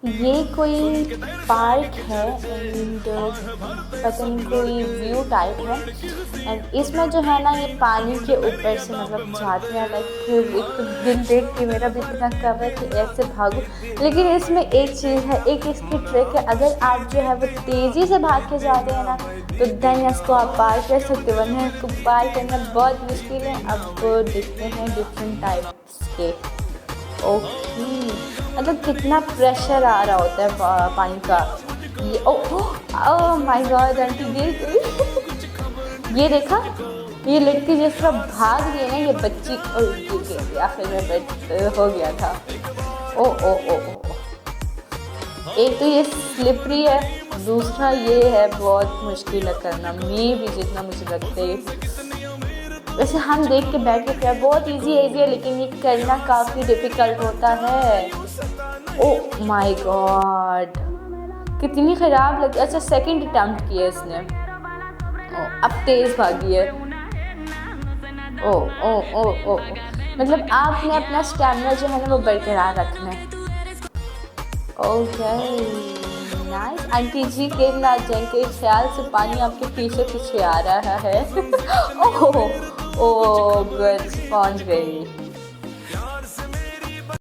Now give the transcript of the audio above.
ये कोई पार्क है एंड पता नहीं कोई व्यू टाइप है एंड इसमें जो है ना ये पानी के ऊपर से मतलब जाते हैं। लाइक एक तो दिल देख के मेरा भी इतना कब है कि ऐसे भागूं, लेकिन इसमें एक चीज़ है, एक इसकी ट्रिक है। अगर आप जो है वो तेज़ी से भाग के जा रहे हैं ना तो देन इसको आप पार कर सकते हो, वरना इसको पार करना बहुत मुश्किल है। अब देखते हैं डिफरेंट टाइप्स के। ओके, मतलब कितना प्रेशर आ रहा होता है पानी का। ये ओ माय गॉड, आंटी गिर गई। ये देखा, ये लड़की जिस तरह भाग रही है ना, ये बच्ची गिर गई, आखिर में बेट हो गया था। ओ ओ ओ ओ एक तो ये स्लिपरी है, दूसरा ये है बहुत मुश्किल है करना, मैं भी जितना मुझे लगता है। वैसे हम देख के बैठ के क्या बहुत इजी है, लेकिन ये करना काफ़ी डिफ़िकल्ट होता है। ओ माय गॉड, कितनी ख़राब लगी। अच्छा, सेकंड अटेम्प्ट किया इसने। ओ अब तेज़ भागी है। ओ ओ ओ ओ मतलब आपने अपना स्टैमिना जो है ना वो बरकरार रखना है। Okay nice. आंटी जी के ना जाएंगे, ख्याल से पानी आपके पीछे पीछे आ रहा है। ओह ओ गुड, पहुंच गई।